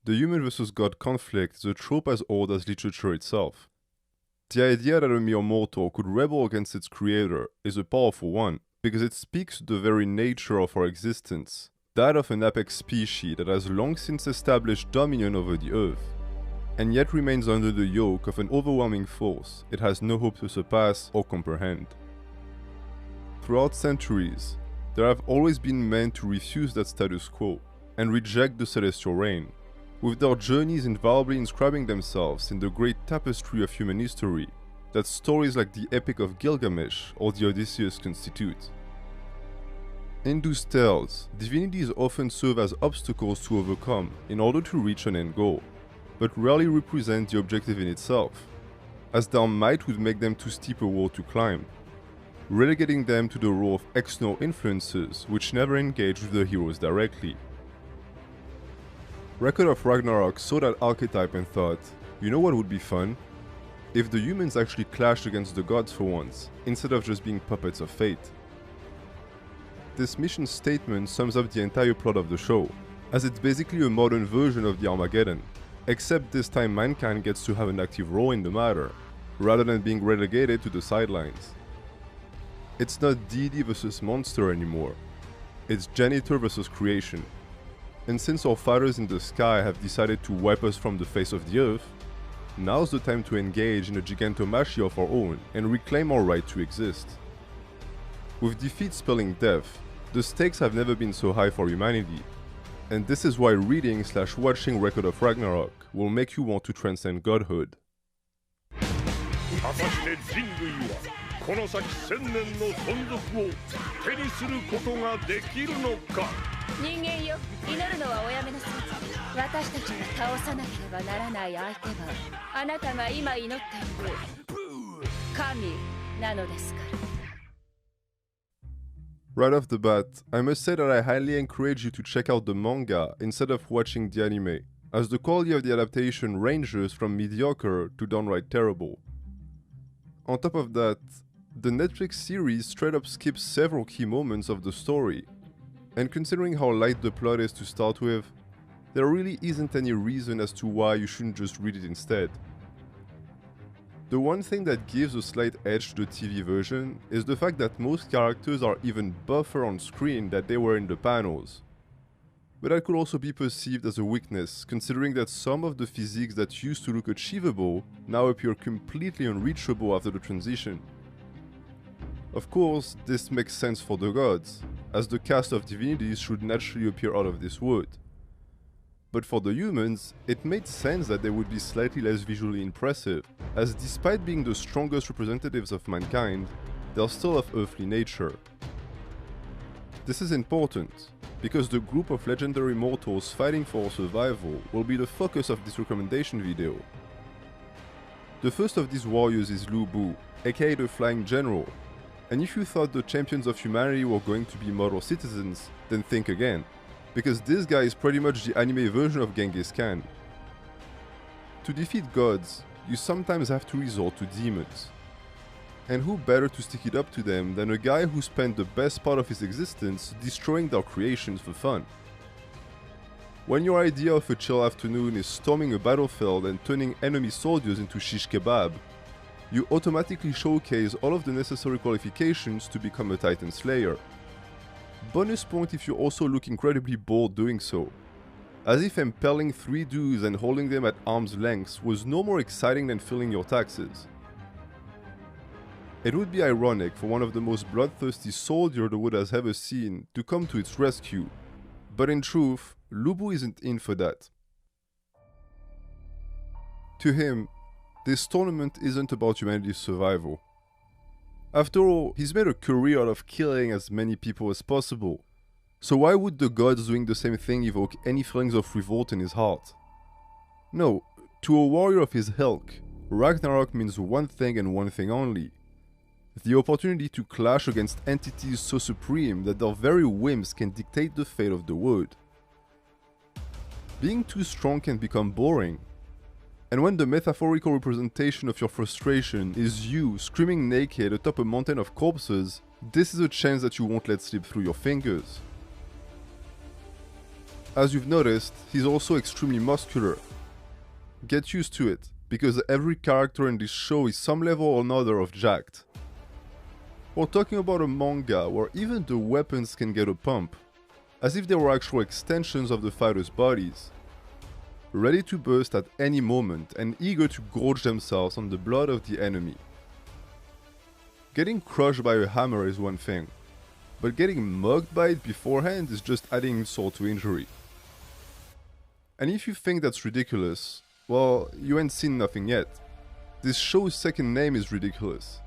The human versus god conflict is a trope as old as literature itself. The idea that a mere mortal could rebel against its creator is a powerful one, because it speaks to the very nature of our existence, that of an apex species that has long since established dominion over the earth, and yet remains under the yoke of an overwhelming force it has no hope to surpass or comprehend. Throughout centuries, there have always been men to refuse that status quo and reject the celestial reign, with their journeys invariably inscribing themselves in the great tapestry of human history that stories like the Epic of Gilgamesh or the Odysseus constitute. In those tales, divinities often serve as obstacles to overcome in order to reach an end goal, but rarely represent the objective in itself, as their might would make them too steep a wall to climb, relegating them to the role of external influences which never engage with the heroes directly. Record of Ragnarok saw that archetype and thought, you know what would be fun? If the humans actually clashed against the gods for once, instead of just being puppets of fate. This mission statement sums up the entire plot of the show, as it's basically a modern version of the Armageddon, except this time mankind gets to have an active role in the matter, rather than being relegated to the sidelines. It's not deity versus monster anymore, it's janitor versus creation. And since our fighters in the sky have decided to wipe us from the face of the earth, now's the time to engage in a gigantomachia of our own and reclaim our right to exist. With defeat spelling death, the stakes have never been so high for humanity, and this is why reading/watching Record of Ragnarok will make you want to transcend Godhood. この先1000年の存続を手にすることができるのか。人間よ、祈るのはおやめなさい。私たちが倒さなければならない相手はあなたが今祈っている神なのですから。 Right off the bat, I must say that I highly encourage you to check out the manga instead of watching the anime, as the quality of the adaptation ranges from mediocre to downright terrible. On top of that, the Netflix series straight up skips several key moments of the story, and considering how light the plot is to start with, there really isn't any reason as to why you shouldn't just read it instead. The one thing that gives a slight edge to the TV version is the fact that most characters are even buffer on screen than they were in the panels. But that could also be perceived as a weakness, considering that some of the physiques that used to look achievable now appear completely unreachable after the transition. Of course, this makes sense for the gods, as the cast of divinities should naturally appear out of this world. But for the humans, it made sense that they would be slightly less visually impressive, as despite being the strongest representatives of mankind, they're still of earthly nature. This is important, because the group of legendary mortals fighting for survival will be the focus of this recommendation video. The first of these warriors is Lu Bu, aka the Flying General, and if you thought the champions of humanity were going to be model citizens, then think again, because this guy is pretty much the anime version of Genghis Khan. To defeat gods, you sometimes have to resort to demons. And who better to stick it up to them than a guy who spent the best part of his existence destroying their creations for fun. When your idea of a chill afternoon is storming a battlefield and turning enemy soldiers into shish kebab, you automatically showcase all of the necessary qualifications to become a Titan Slayer. Bonus point if you also look incredibly bold doing so, as if impelling 3 dudes and holding them at arm's length was no more exciting than filling your taxes. It would be ironic for one of the most bloodthirsty soldiers the world has ever seen to come to its rescue, but in truth, Lu Bu isn't in for that. To him, this tournament isn't about humanity's survival. After all, he's made a career out of killing as many people as possible, so why would the gods doing the same thing evoke any feelings of revolt in his heart? No, to a warrior of his ilk, Ragnarok means one thing and one thing only: the opportunity to clash against entities so supreme that their very whims can dictate the fate of the world. Being too strong can become boring, and when the metaphorical representation of your frustration is you screaming naked atop a mountain of corpses, this is a chance that you won't let slip through your fingers. As you've noticed, he's also extremely muscular. Get used to it, because every character in this show is some level or another of jacked. We're talking about a manga where even the weapons can get a pump, as if they were actual extensions of the fighters' bodies, ready to burst at any moment and eager to gorge themselves on the blood of the enemy. Getting crushed by a hammer is one thing, but getting mugged by it beforehand is just adding insult to injury. And if you think that's ridiculous, well, you ain't seen nothing yet. This show's second name is ridiculous.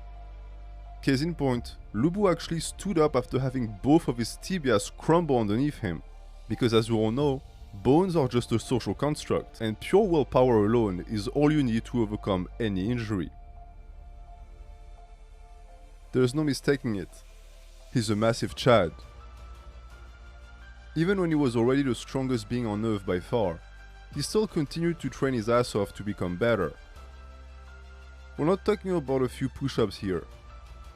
Case in point, Lubu actually stood up after having both of his tibias crumble underneath him, because as you all know, bones are just a social construct, and pure willpower alone is all you need to overcome any injury. There's no mistaking it. He's a massive Chad. Even when he was already the strongest being on Earth by far, he still continued to train his ass off to become better. We're not talking about a few push-ups here.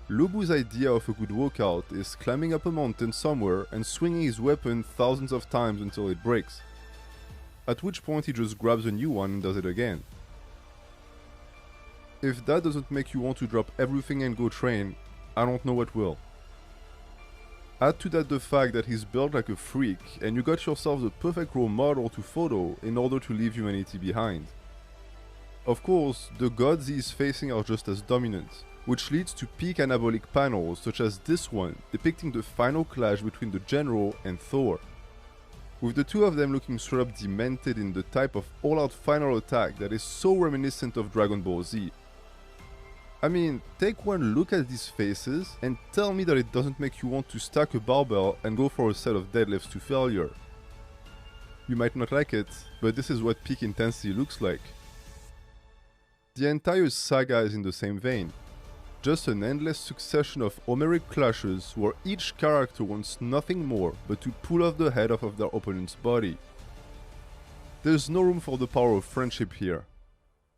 Lubu's idea of a good workout is climbing up a mountain somewhere and swinging his weapon thousands of times until it breaks. At which point he just grabs a new one and does it again. If that doesn't make you want to drop everything and go train, I don't know what will. Add to that the fact that he's built like a freak and you got yourself the perfect role model to follow in order to leave humanity behind. Of course, the gods he is facing are just as dominant, which leads to peak anabolic panels such as this one depicting the final clash between the general and Thor, with the two of them looking straight up demented in the type of all-out final attack that is so reminiscent of Dragon Ball Z. I mean, take one look at these faces and tell me that it doesn't make you want to stack a barbell and go for a set of deadlifts to failure. You might not like it, but this is what peak intensity looks like. The entire saga is in the same vein. Just an endless succession of Homeric clashes where each character wants nothing more but to pull off the head off of their opponent's body. There's no room for the power of friendship here.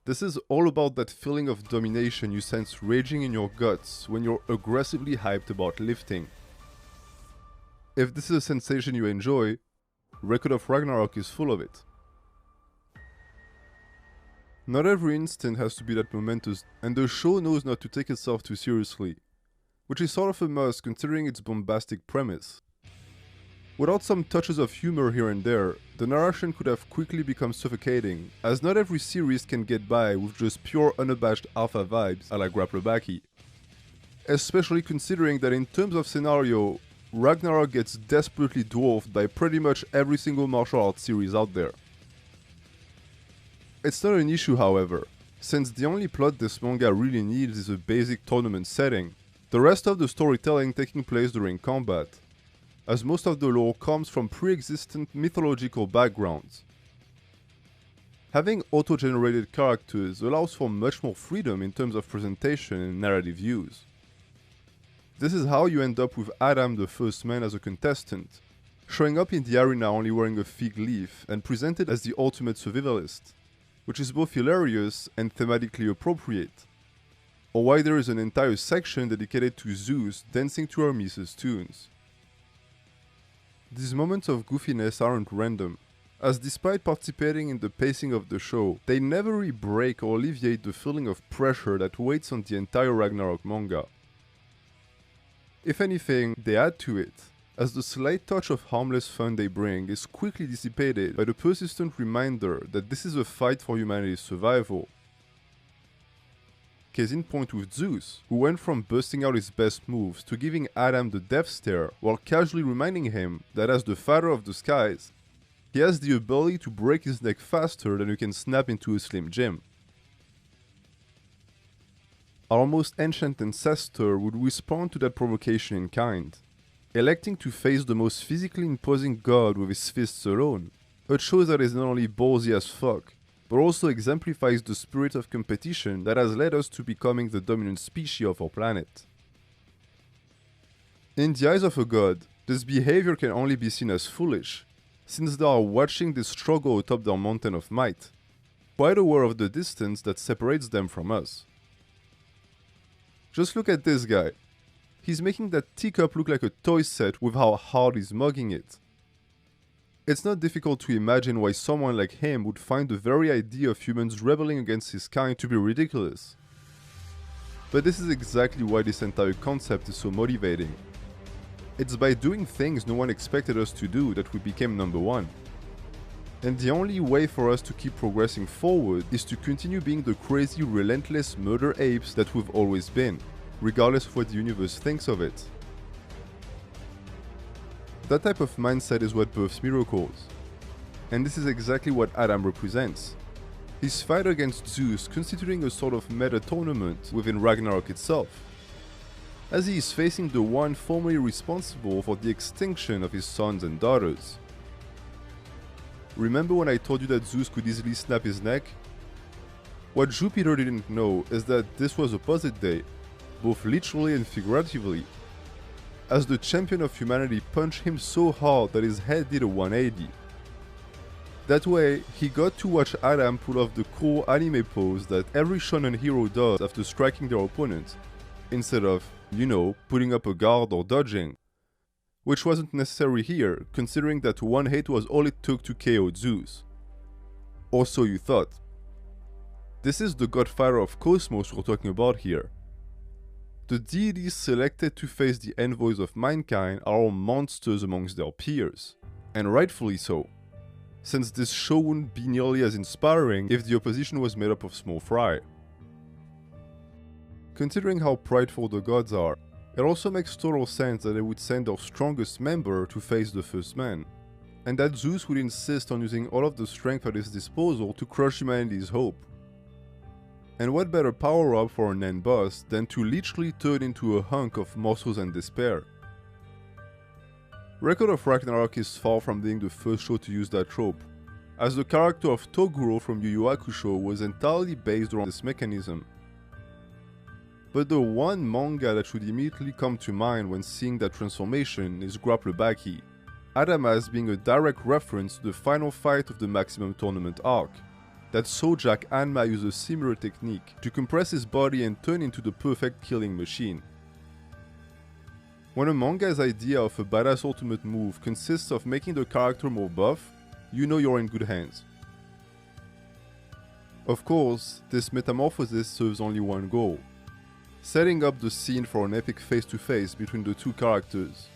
This is all about that feeling of domination you sense raging in your guts when you're aggressively hyped about lifting. If this is a sensation you enjoy, Record of Ragnarok is full of it. Not every instant has to be that momentous, and the show knows not to take itself too seriously, which is sort of a must considering its bombastic premise. Without some touches of humor here and there, the narration could have quickly become suffocating, as not every series can get by with just pure unabashed alpha vibes a la Grapplebaki. Especially considering that in terms of scenario, Ragnarok gets desperately dwarfed by pretty much every single martial arts series out there. It's not an issue, however, since the only plot this manga really needs is a basic tournament setting, the rest of the storytelling taking place during combat, as most of the lore comes from pre-existent mythological backgrounds. Having auto-generated characters allows for much more freedom in terms of presentation and narrative use. This is how you end up with Adam the First Man as a contestant, showing up in the arena only wearing a fig leaf and presented as the ultimate survivalist, which is both hilarious and thematically appropriate, or why there is an entire section dedicated to Zeus dancing to Hermes' tunes. These moments of goofiness aren't random, as despite participating in the pacing of the show, they never really break or alleviate the feeling of pressure that weighs on the entire Ragnarok manga. If anything, they add to it, as the slight touch of harmless fun they bring is quickly dissipated by the persistent reminder that this is a fight for humanity's survival. Case in point with Zeus, who went from busting out his best moves to giving Adam the death stare while casually reminding him that as the fighter of the skies, he has the ability to break his neck faster than you can snap into a Slim Jim. Our most ancient ancestor would respond to that provocation in kind, electing to face the most physically imposing god with his fists alone, a choice that is not only ballsy as fuck, but also exemplifies the spirit of competition that has led us to becoming the dominant species of our planet. In the eyes of a god, this behavior can only be seen as foolish, since they are watching this struggle atop their mountain of might, quite aware of the distance that separates them from us. Just look at this guy. He's making that teacup look like a toy set with how hard he's mugging it. It's not difficult to imagine why someone like him would find the very idea of humans rebelling against his kind to be ridiculous. But this is exactly why this entire concept is so motivating. It's by doing things no one expected us to do that we became number one. And the only way for us to keep progressing forward is to continue being the crazy, relentless murder apes that we've always been, regardless of what the universe thinks of it. That type of mindset is what births miracles. And this is exactly what Adam represents. His fight against Zeus constituting a sort of meta tournament within Ragnarok itself, as he is facing the one formerly responsible for the extinction of his sons and daughters. Remember when I told you that Zeus could easily snap his neck? What Jupiter didn't know is that this was opposite day, both literally and figuratively, as the champion of humanity punched him so hard that his head did a 180. That way, he got to watch Adam pull off the cool anime pose that every shonen hero does after striking their opponent, instead of, putting up a guard or dodging. Which wasn't necessary here, considering that one hit was all it took to KO Zeus. Or so you thought. This is the Godfather of Cosmos we're talking about here. The deities selected to face the envoys of mankind are all monsters amongst their peers, and rightfully so, since this show wouldn't be nearly as inspiring if the opposition was made up of small fry. Considering how prideful the gods are, it also makes total sense that they would send their strongest member to face the first man, and that Zeus would insist on using all of the strength at his disposal to crush humanity's hope. And what better power-up for an end boss than to literally turn into a hunk of muscles and despair? Record of Ragnarok is far from being the first show to use that trope, as the character of Toguro from Yu Yu Hakusho was entirely based around this mechanism. But the one manga that should immediately come to mind when seeing that transformation is Grappler Baki, Adamas being a direct reference to the final fight of the Maximum Tournament arc, that saw Jack Hanma use a similar technique to compress his body and turn into the perfect killing machine. When a manga's idea of a badass ultimate move consists of making the character more buff, you know you're in good hands. Of course, this metamorphosis serves only one goal: setting up the scene for an epic face-to-face between the two characters,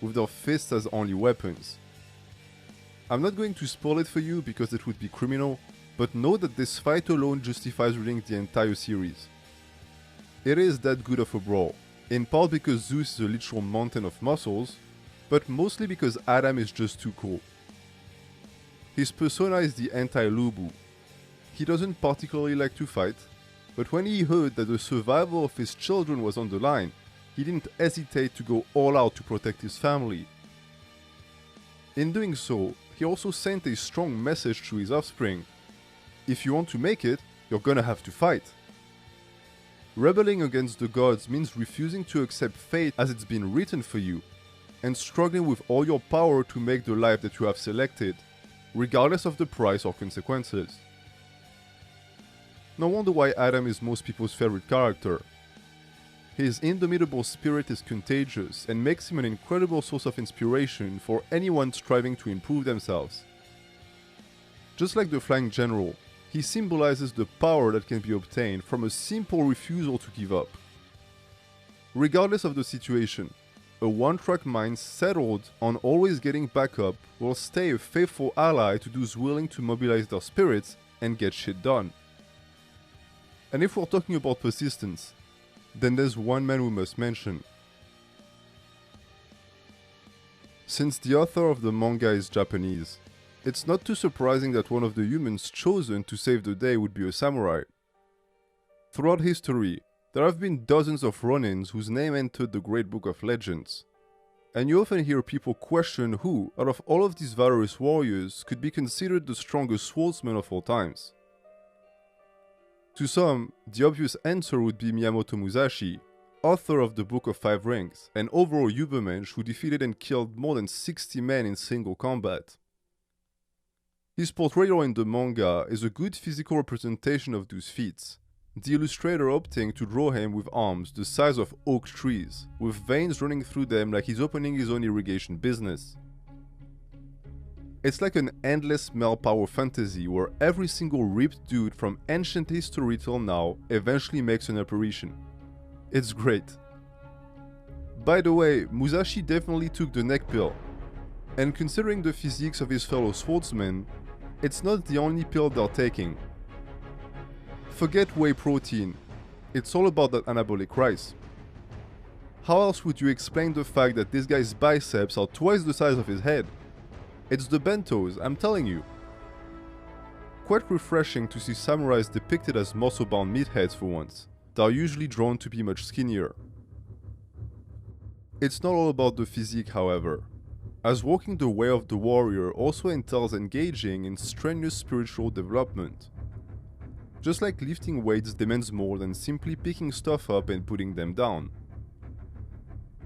with their fists as only weapons. I'm not going to spoil it for you because it would be criminal, but know that this fight alone justifies reading the entire series. It is that good of a brawl, in part because Zeus is a literal mountain of muscles, but mostly because Adam is just too cool. His persona is the anti-Lubu. He doesn't particularly like to fight, but when he heard that the survival of his children was on the line, he didn't hesitate to go all out to protect his family. In doing so, he also sent a strong message to his offspring: if you want to make it, you're gonna have to fight. Rebelling against the gods means refusing to accept fate as it's been written for you, and struggling with all your power to make the life that you have selected, regardless of the price or consequences. No wonder why Adam is most people's favorite character. His indomitable spirit is contagious and makes him an incredible source of inspiration for anyone striving to improve themselves. Just like the Flying General, he symbolizes the power that can be obtained from a simple refusal to give up. Regardless of the situation, a one-track mind settled on always getting back up will stay a faithful ally to those willing to mobilize their spirits and get shit done. And if we're talking about persistence, then there's one man we must mention. Since the author of the manga is Japanese, it's not too surprising that one of the humans chosen to save the day would be a samurai. Throughout history, there have been dozens of Ronins whose name entered the Great Book of Legends, and you often hear people question who, out of all of these valorous warriors, could be considered the strongest swordsman of all times. To some, the obvious answer would be Miyamoto Musashi, author of the Book of Five Rings, an overall Übermensch who defeated and killed more than 60 men in single combat. His portrayal in the manga is a good physical representation of those feats, the illustrator opting to draw him with arms the size of oak trees, with veins running through them like he's opening his own irrigation business. It's like an endless male power fantasy where every single ripped dude from ancient history till now eventually makes an apparition. It's great. By the way, Musashi definitely took the neck pill. And considering the physiques of his fellow swordsmen, it's not the only pill they're taking. Forget whey protein, it's all about that anabolic rise. How else would you explain the fact that this guy's biceps are twice the size of his head? It's the bentos, I'm telling you. Quite refreshing to see samurais depicted as muscle-bound meatheads for once. They are usually drawn to be much skinnier. It's not all about the physique, however, as walking the way of the warrior also entails engaging in strenuous spiritual development. Just like lifting weights demands more than simply picking stuff up and putting them down.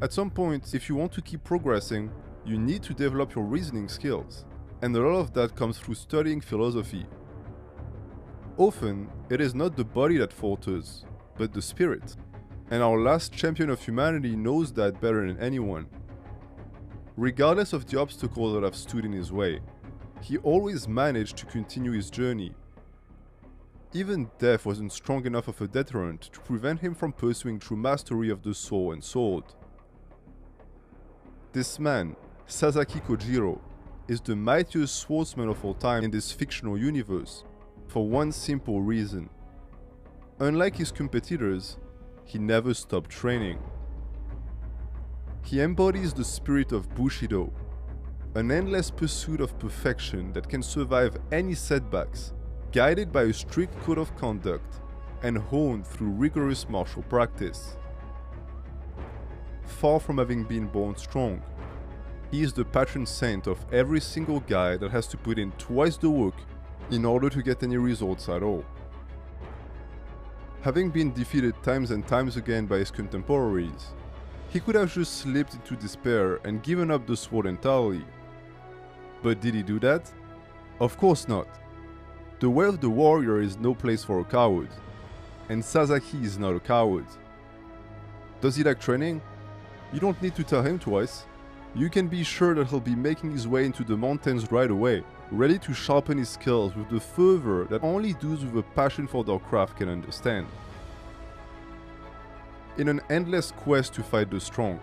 At some point, if you want to keep progressing, you need to develop your reasoning skills, and a lot of that comes through studying philosophy. Often, it is not the body that falters, but the spirit, and our last champion of humanity knows that better than anyone. Regardless of the obstacles that have stood in his way, he always managed to continue his journey. Even death wasn't strong enough of a deterrent to prevent him from pursuing true mastery of the soul and sword. This man, Sasaki Kojiro, is the mightiest swordsman of all time in this fictional universe, for one simple reason. Unlike his competitors, he never stopped training. He embodies the spirit of Bushido, an endless pursuit of perfection that can survive any setbacks, guided by a strict code of conduct and honed through rigorous martial practice. Far from having been born strong, he is the patron saint of every single guy that has to put in twice the work in order to get any results at all. Having been defeated times and times again by his contemporaries, he could have just slipped into despair and given up the sword entirely. But did he do that? Of course not. The way of the warrior is no place for a coward, and Sasaki is not a coward. Does he like training? You don't need to tell him twice. You can be sure that he'll be making his way into the mountains right away, ready to sharpen his skills with the fervor that only dudes with a passion for their craft can understand. In an endless quest to fight the strong,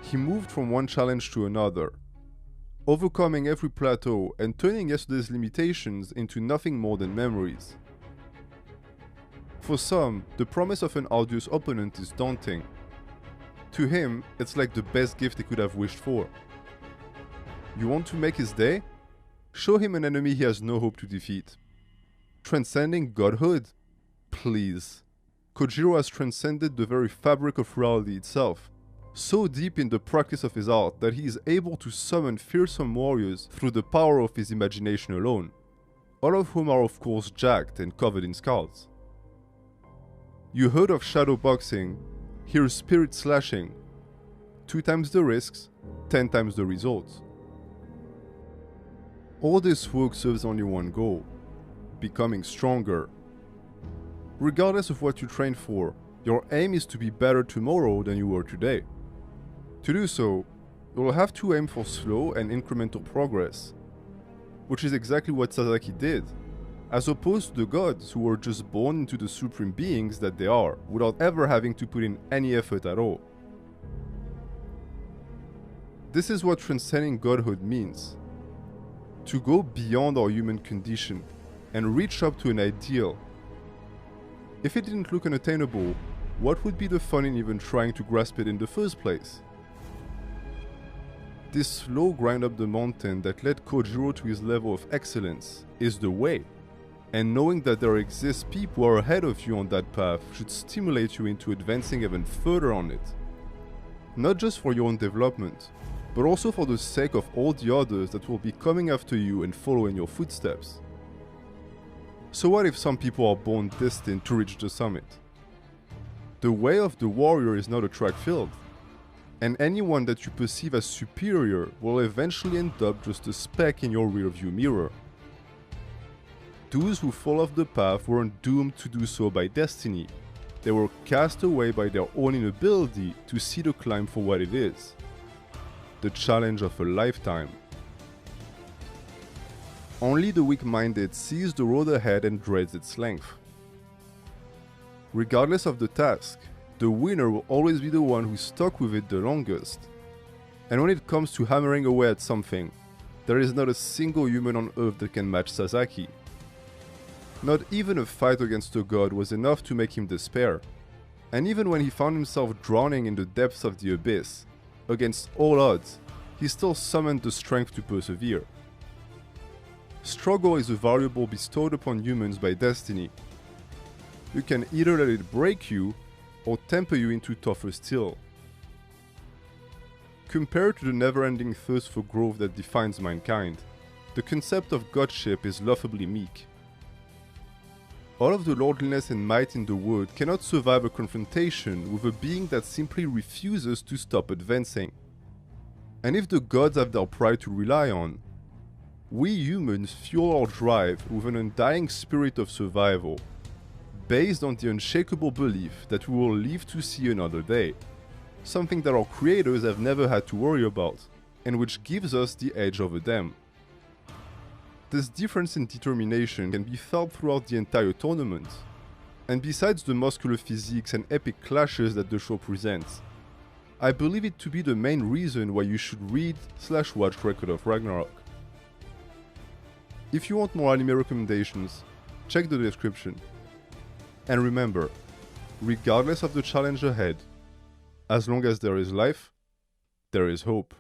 he moved from one challenge to another, overcoming every plateau and turning yesterday's limitations into nothing more than memories. For some, the promise of an arduous opponent is daunting. To him, it's like the best gift he could have wished for. You want to make his day? Show him an enemy he has no hope to defeat. Transcending Godhood? Please. Kojiro has transcended the very fabric of reality itself, so deep in the practice of his art that he is able to summon fearsome warriors through the power of his imagination alone, all of whom are of course jacked and covered in scars. You heard of shadow boxing, here's spirit slashing. 2 times the risks, 10 times the results. All this work serves only one goal: becoming stronger. Regardless of what you train for, your aim is to be better tomorrow than you were today. To do so, you'll have to aim for slow and incremental progress, which is exactly what Sasaki did, as opposed to the gods who were just born into the supreme beings that they are, without ever having to put in any effort at all. This is what transcending godhood means: to go beyond our human condition and reach up to an ideal. If it didn't look unattainable, what would be the fun in even trying to grasp it in the first place? This slow grind up the mountain that led Kojiro to his level of excellence is the way, and knowing that there exist people who are ahead of you on that path should stimulate you into advancing even further on it. Not just for your own development, but also for the sake of all the others that will be coming after you and follow in your footsteps. So what if some people are born destined to reach the summit? The way of the warrior is not a track field, and anyone that you perceive as superior will eventually end up just a speck in your rearview mirror. Those who fall off the path weren't doomed to do so by destiny. They were cast away by their own inability to see the climb for what it is: the challenge of a lifetime. Only the weak-minded sees the road ahead and dreads its length. Regardless of the task, the winner will always be the one who stuck with it the longest. And when it comes to hammering away at something, there is not a single human on Earth that can match Sasaki. Not even a fight against a god was enough to make him despair. And even when he found himself drowning in the depths of the abyss, against all odds, he still summoned the strength to persevere. Struggle is a variable bestowed upon humans by destiny. You can either let it break you, or temper you into tougher steel. Compared to the never-ending thirst for growth that defines mankind, the concept of godship is laughably meek. All of the lordliness and might in the world cannot survive a confrontation with a being that simply refuses to stop advancing. And if the gods have their pride to rely on, we humans fuel our drive with an undying spirit of survival, based on the unshakable belief that we will live to see another day, something that our creators have never had to worry about, and which gives us the edge over them. This difference in determination can be felt throughout the entire tournament, and besides the muscular physiques and epic clashes that the show presents, I believe it to be the main reason why you should read/watch Record of Ragnarok. If you want more anime recommendations, check the description. And remember, regardless of the challenge ahead, as long as there is life, there is hope.